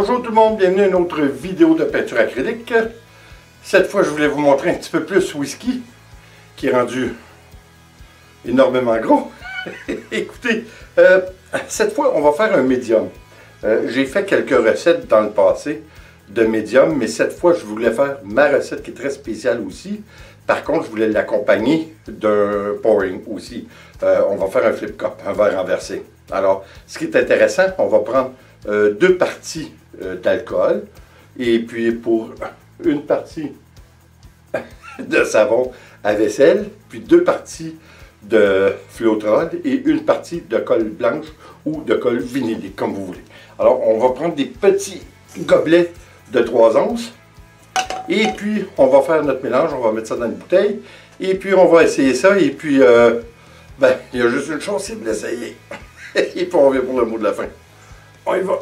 Bonjour tout le monde, bienvenue à une autre vidéo de peinture acrylique. Cette fois, je voulais vous montrer un petit peu plus whisky, qui est rendu énormément gros. Écoutez, cette fois, on va faire un médium. J'ai fait quelques recettes dans le passé de médium, mais cette fois, je voulais faire ma recette qui est très spéciale aussi. Par contre, je voulais l'accompagner d'un pouring aussi. On va faire un flip cup, un verre renversé. Alors, ce qui est intéressant, on va prendre deux parties d'alcool et puis pour une partie de savon à vaisselle, puis deux parties de Floetrol et une partie de colle blanche ou de colle vinylique, comme vous voulez. Alors, on va prendre des petits gobelets de 3 onces et puis on va faire notre mélange, on va mettre ça dans une bouteille et puis on va essayer ça et puis, ben, il y a juste une chose, c'est de l'essayer. Et puis on revient pour le mot de la fin. On y va!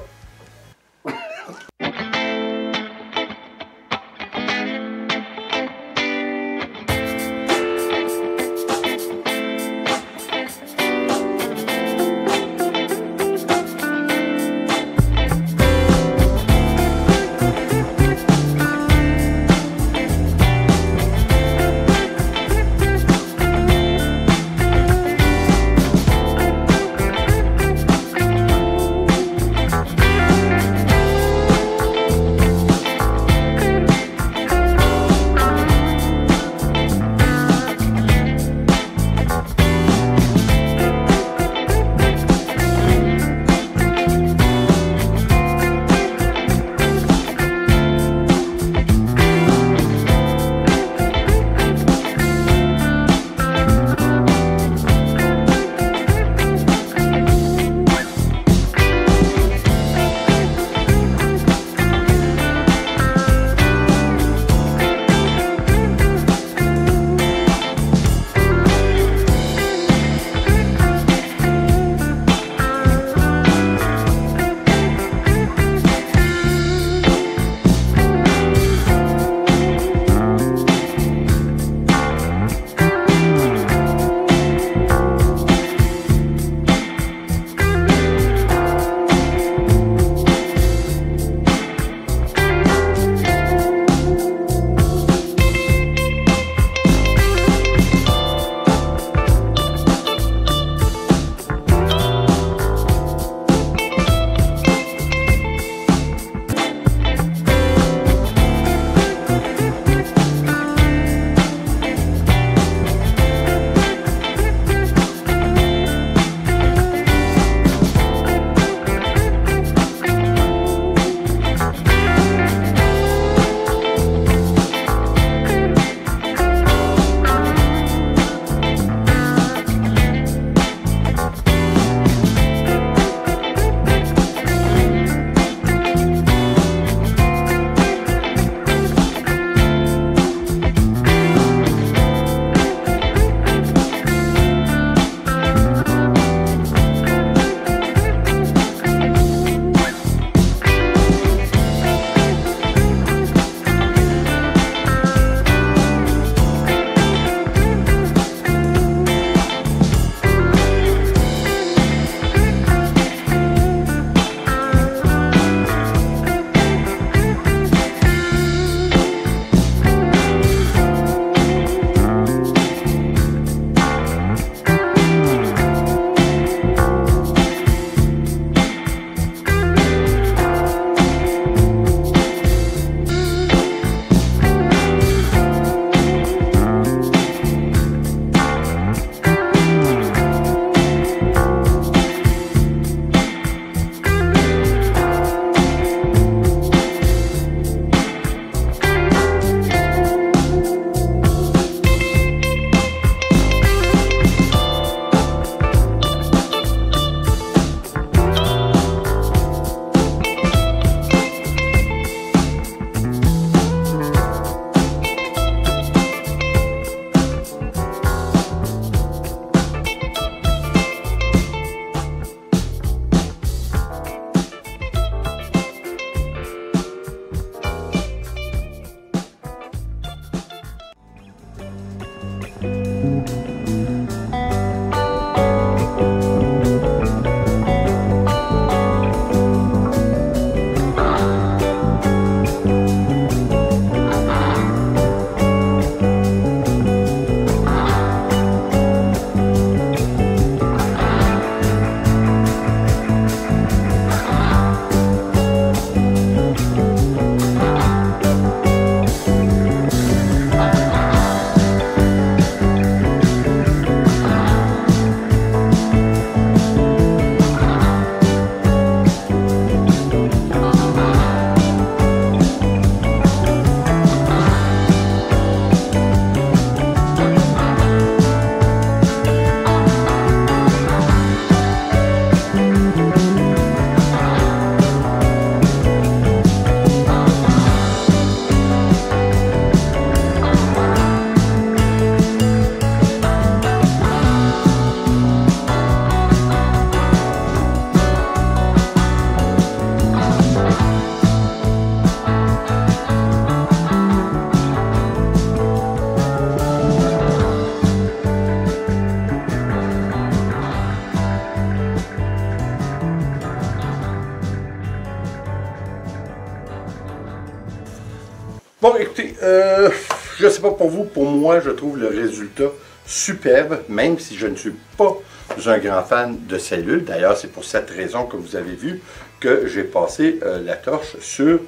Bon, écoutez, je ne sais pas pour vous, pour moi, je trouve le résultat superbe, même si je ne suis pas un grand fan de cellules. D'ailleurs, c'est pour cette raison, comme vous avez vu, que j'ai passé la torche sur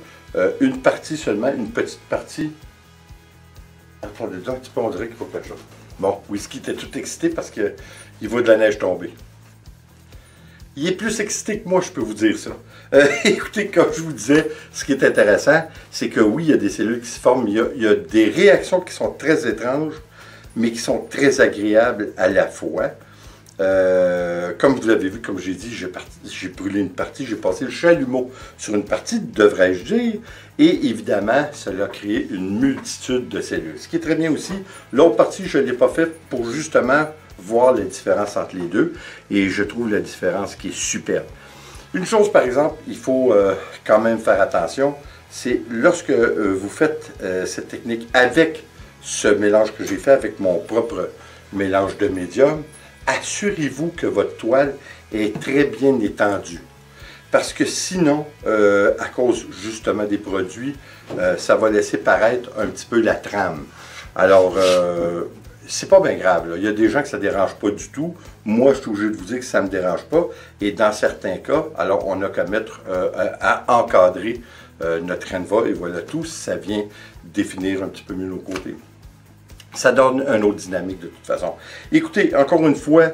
une partie seulement, une petite partie. Attendez un petit peu, on dirait qu'il faut quelque chose. Bon, Whisky était tout excité parce qu'il voit de la neige tomber. Il est plus excité que moi, je peux vous dire ça. Écoutez, comme je vous disais, ce qui est intéressant, c'est que oui, il y a des cellules qui se forment, il y a des réactions qui sont très étranges, mais qui sont très agréables à la fois. Comme vous l'avez vu, comme j'ai dit, j'ai brûlé une partie, j'ai passé le chalumeau sur une partie, devrais-je dire, et évidemment, cela a créé une multitude de cellules. Ce qui est très bien aussi, l'autre partie, je ne l'ai pas faite pour justement voir la différence entre les deux, et je trouve la différence qui est superbe. Une chose, par exemple, il faut quand même faire attention, c'est lorsque vous faites cette technique avec ce mélange que j'ai fait, avec mon propre mélange de médium, assurez-vous que votre toile est très bien étendue. Parce que sinon, à cause justement des produits, ça va laisser paraître un petit peu la trame. Alors, c'est pas bien grave, là. Il y a des gens que ça ne dérange pas du tout. Moi, je suis obligé de vous dire que ça ne me dérange pas. Et dans certains cas, alors on n'a qu'à mettre à encadrer notre canevas et voilà tout, ça vient définir un petit peu mieux nos côtés. Ça donne une autre dynamique de toute façon. Écoutez, encore une fois,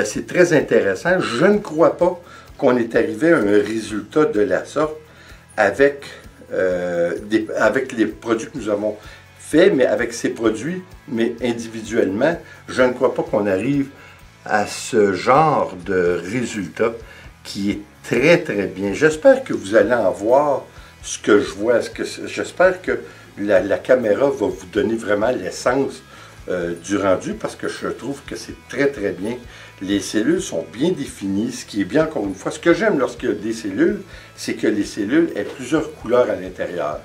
c'est très intéressant. Je ne crois pas qu'on est arrivé à un résultat de la sorte avec, avec les produits que nous avons faits, mais avec ces produits, mais individuellement, je ne crois pas qu'on arrive à ce genre de résultat qui est très très bien. J'espère que vous allez en voir ce que je vois. J'espère que la caméra va vous donner vraiment l'essence du rendu parce que je trouve que c'est très très bien. Les cellules sont bien définies, ce qui est bien encore une fois. Ce que j'aime lorsqu'il y a des cellules, c'est que les cellules aient plusieurs couleurs à l'intérieur.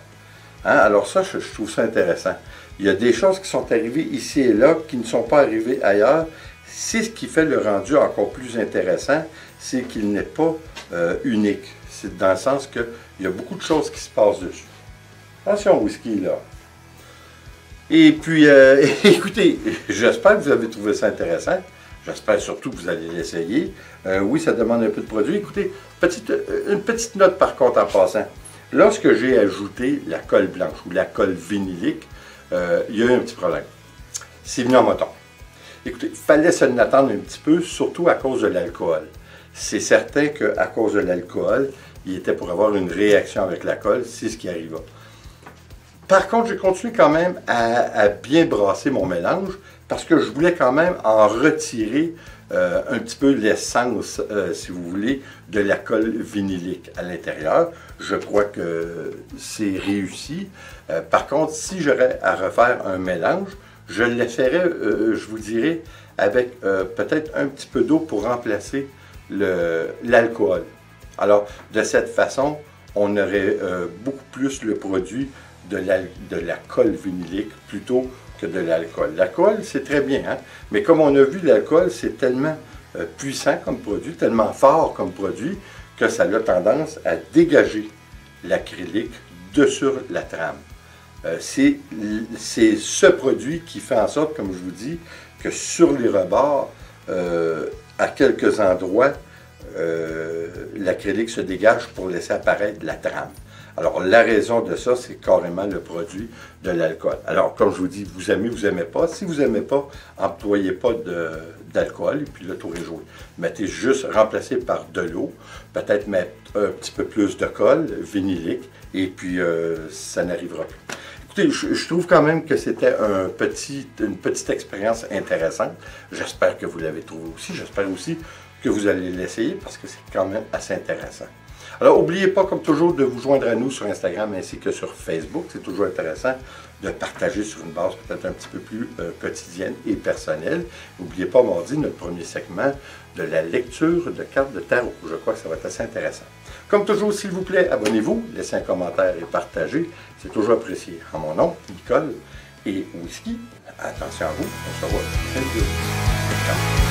Hein? Alors ça, je trouve ça intéressant. Il y a des choses qui sont arrivées ici et là qui ne sont pas arrivées ailleurs. C'est ce qui fait le rendu encore plus intéressant, c'est qu'il n'est pas unique. C'est dans le sens qu'il y a beaucoup de choses qui se passent dessus. Attention Whisky là. Et puis, écoutez, j'espère que vous avez trouvé ça intéressant. J'espère surtout que vous allez l'essayer. Oui, ça demande un peu de produit. Écoutez, une petite note par contre en passant. Lorsque j'ai ajouté la colle blanche ou la colle vinylique, il y a eu un petit problème. C'est venu en moton. Écoutez, il fallait se l'attendre un petit peu, surtout à cause de l'alcool. C'est certain qu'à cause de l'alcool, il était pour avoir une réaction avec la colle, c'est ce qui arriva. Par contre, j'ai continué quand même à bien brasser mon mélange parce que je voulais quand même en retirer un petit peu l'essence, si vous voulez, de la colle vinylique à l'intérieur. Je crois que c'est réussi. Par contre, si j'aurais à refaire un mélange, je le ferais, je vous dirais, avec peut-être un petit peu d'eau pour remplacer l'alcool. Alors, de cette façon, on aurait beaucoup plus le produit de la colle vinylique plutôt que de l'alcool. L'alcool, c'est très bien, hein? Mais comme on a vu, l'alcool, c'est tellement puissant comme produit, tellement fort comme produit, que ça a tendance à dégager l'acrylique de sur la trame. C'est ce produit qui fait en sorte, comme je vous dis, que sur les rebords, à quelques endroits, l'acrylique se dégage pour laisser apparaître la trame. Alors, la raison de ça, c'est carrément le produit de l'alcool. Alors, comme je vous dis, vous aimez, vous n'aimez pas. Si vous n'aimez pas, employez pas d'alcool, et puis le tour est joué. Mettez juste, remplacez par de l'eau, peut-être mettre un petit peu plus de colle vinylique, et puis ça n'arrivera plus. Écoutez, je trouve quand même que c'était une petite expérience intéressante. J'espère que vous l'avez trouvé aussi. J'espère aussi que vous allez l'essayer, parce que c'est quand même assez intéressant. Alors, n'oubliez pas, comme toujours, de vous joindre à nous sur Instagram ainsi que sur Facebook. C'est toujours intéressant de partager sur une base peut-être un petit peu plus quotidienne et personnelle. N'oubliez pas, mardi, notre premier segment de la lecture de cartes de tarot. Je crois que ça va être assez intéressant. Comme toujours, s'il vous plaît, abonnez-vous, laissez un commentaire et partagez. C'est toujours apprécié. En mon nom, Nicole et Whisky, attention à vous. On se revoit. Ciao.